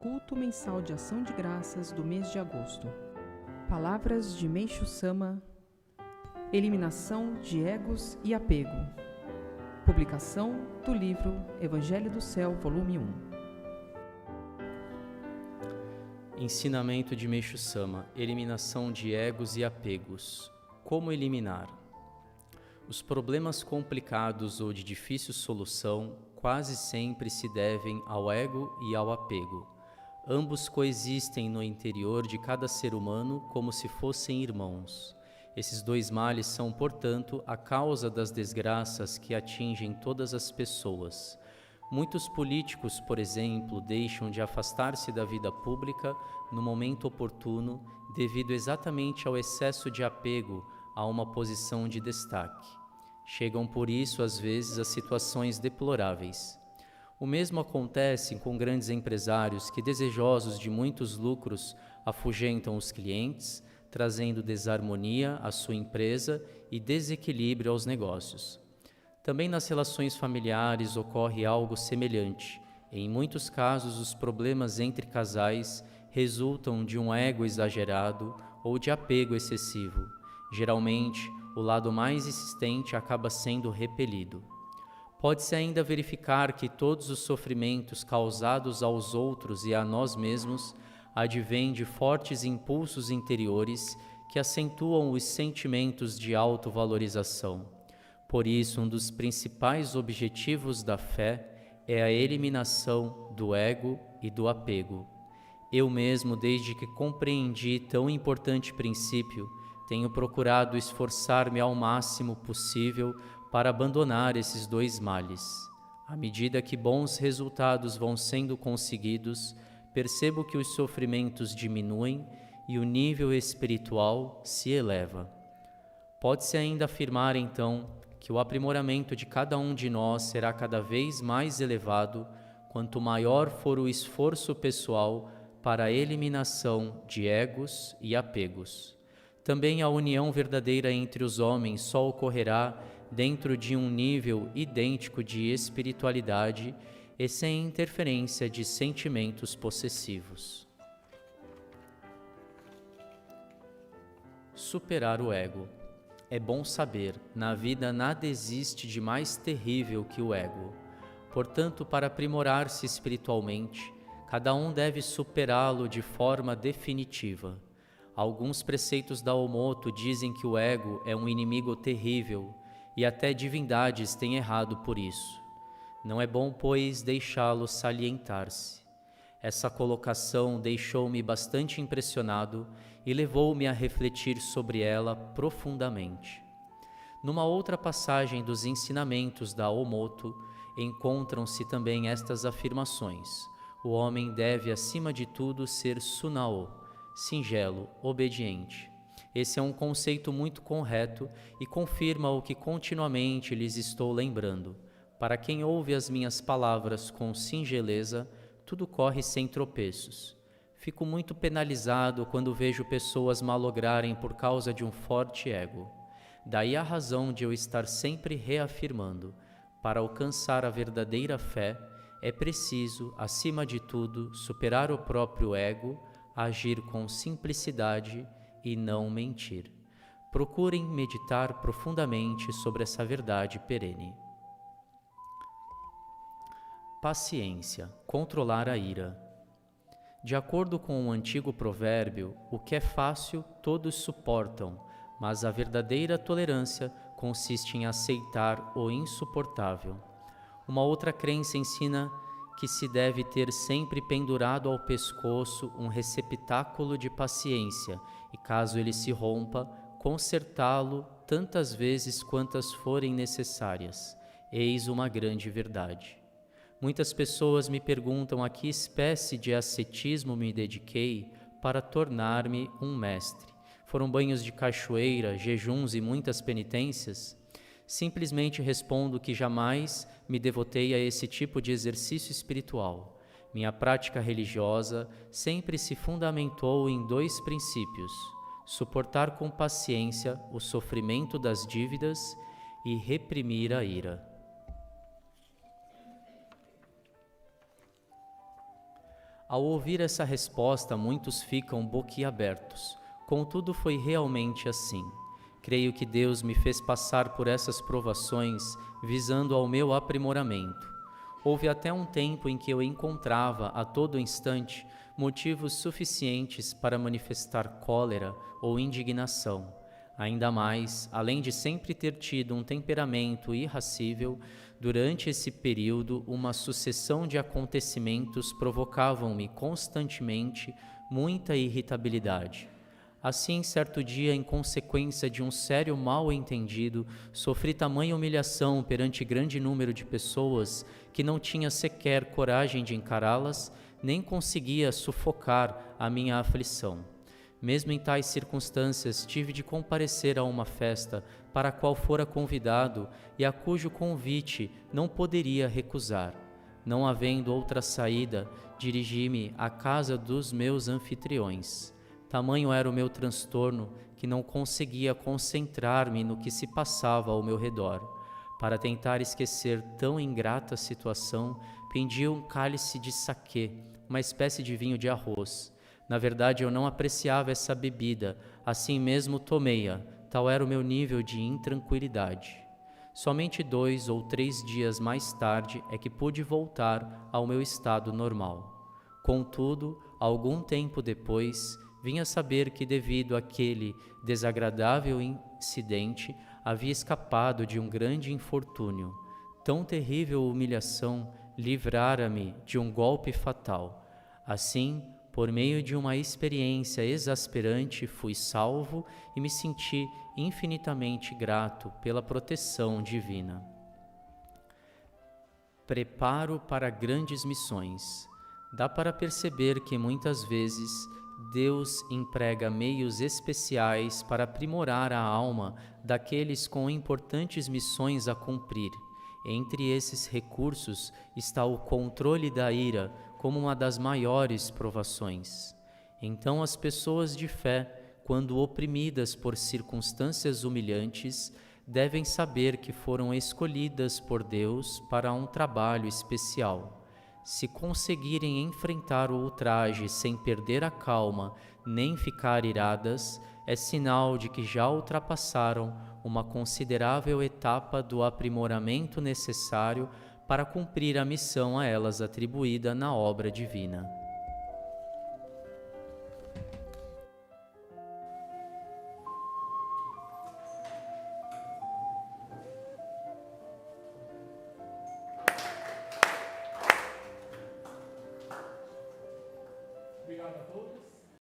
Culto mensal de ação de graças do mês de agosto. Palavras de Meishu Sama. Eliminação de egos e apego. Publicação do livro Evangelho do Céu, volume 1. Ensinamento de Meishu Sama. Eliminação de egos e apegos. Como eliminar? Os problemas complicados ou de difícil solução quase sempre se devem ao ego e ao apego. Ambos coexistem no interior de cada ser humano como se fossem irmãos. Esses dois males são, portanto, a causa das desgraças que atingem todas as pessoas. Muitos políticos, por exemplo, deixam de afastar-se da vida pública no momento oportuno devido exatamente ao excesso de apego a uma posição de destaque. Chegam por isso, às vezes, a situações deploráveis. O mesmo acontece com grandes empresários que, desejosos de muitos lucros, afugentam os clientes, trazendo desarmonia à sua empresa e desequilíbrio aos negócios. Também nas relações familiares ocorre algo semelhante. Em muitos casos, os problemas entre casais resultam de um ego exagerado ou de apego excessivo. Geralmente, o lado mais insistente acaba sendo repelido. Pode-se ainda verificar que todos os sofrimentos causados aos outros e a nós mesmos advêm de fortes impulsos interiores que acentuam os sentimentos de autovalorização. Por isso, um dos principais objetivos da fé é a eliminação do ego e do apego. Eu mesmo, desde que compreendi tão importante princípio, tenho procurado esforçar-me ao máximo possível para abandonar esses dois males. À medida que bons resultados vão sendo conseguidos, percebo que os sofrimentos diminuem e o nível espiritual se eleva. Pode-se ainda afirmar, então, que o aprimoramento de cada um de nós será cada vez mais elevado quanto maior for o esforço pessoal para a eliminação de egos e apegos. Também a união verdadeira entre os homens só ocorrerá dentro de um nível idêntico de espiritualidade e sem interferência de sentimentos possessivos. Superar o ego. É bom saber, na vida nada existe de mais terrível que o ego. Portanto, para aprimorar-se espiritualmente, cada um deve superá-lo de forma definitiva. Alguns preceitos da Omoto dizem que o ego é um inimigo terrível, e até divindades têm errado por isso. Não é bom, pois, deixá-lo salientar-se. Essa colocação deixou-me bastante impressionado e levou-me a refletir sobre ela profundamente. Numa outra passagem dos ensinamentos da Omoto, encontram-se também estas afirmações. O homem deve, acima de tudo, ser sunao, singelo, obediente. Esse é um conceito muito correto e confirma o que continuamente lhes estou lembrando. Para quem ouve as minhas palavras com singeleza, tudo corre sem tropeços. Fico muito penalizado quando vejo pessoas malograrem por causa de um forte ego. Daí a razão de eu estar sempre reafirmando: para alcançar a verdadeira fé, é preciso, acima de tudo, superar o próprio ego, agir com simplicidade e não mentir. Procurem meditar profundamente sobre essa verdade perene. Paciência, controlar a ira. De acordo com o antigo provérbio, o que é fácil todos suportam, mas a verdadeira tolerância consiste em aceitar o insuportável. Uma outra crença ensina que se deve ter sempre pendurado ao pescoço um receptáculo de paciência e, caso ele se rompa, consertá-lo tantas vezes quantas forem necessárias. Eis uma grande verdade. Muitas pessoas me perguntam a que espécie de ascetismo me dediquei para tornar-me um mestre. Foram banhos de cachoeira, jejuns e muitas penitências? Simplesmente respondo que jamais me devotei a esse tipo de exercício espiritual. Minha prática religiosa sempre se fundamentou em dois princípios: suportar com paciência o sofrimento das dívidas e reprimir a ira. Ao ouvir essa resposta, muitos ficam boquiabertos. Contudo, foi realmente assim. Creio que Deus me fez passar por essas provações visando ao meu aprimoramento. Houve até um tempo em que eu encontrava, a todo instante, motivos suficientes para manifestar cólera ou indignação. Ainda mais, além de sempre ter tido um temperamento irascível, durante esse período, uma sucessão de acontecimentos provocavam-me constantemente muita irritabilidade. Assim, certo dia, em consequência de um sério mal-entendido, sofri tamanha humilhação perante grande número de pessoas que não tinha sequer coragem de encará-las, nem conseguia sufocar a minha aflição. Mesmo em tais circunstâncias, tive de comparecer a uma festa para a qual fora convidado e a cujo convite não poderia recusar. Não havendo outra saída, dirigi-me à casa dos meus anfitriões. Tamanho era o meu transtorno que não conseguia concentrar-me no que se passava ao meu redor. Para tentar esquecer tão ingrata situação, pendi um cálice de saquê, uma espécie de vinho de arroz. Na verdade, eu não apreciava essa bebida, assim mesmo tomei-a, tal era o meu nível de intranquilidade. Somente 2 ou 3 dias mais tarde é que pude voltar ao meu estado normal. Contudo, algum tempo depois, vim a saber que, devido àquele desagradável incidente, havia escapado de um grande infortúnio. Tão terrível humilhação livrara-me de um golpe fatal. Assim, por meio de uma experiência exasperante, fui salvo e me senti infinitamente grato pela proteção divina. Preparo para grandes missões. Dá para perceber que muitas vezes Deus emprega meios especiais para aprimorar a alma daqueles com importantes missões a cumprir. Entre esses recursos está o controle da ira como uma das maiores provações. Então as pessoas de fé, quando oprimidas por circunstâncias humilhantes, devem saber que foram escolhidas por Deus para um trabalho especial. Se conseguirem enfrentar o ultraje sem perder a calma nem ficar iradas, é sinal de que já ultrapassaram uma considerável etapa do aprimoramento necessário para cumprir a missão a elas atribuída na obra divina. Obrigado a todos.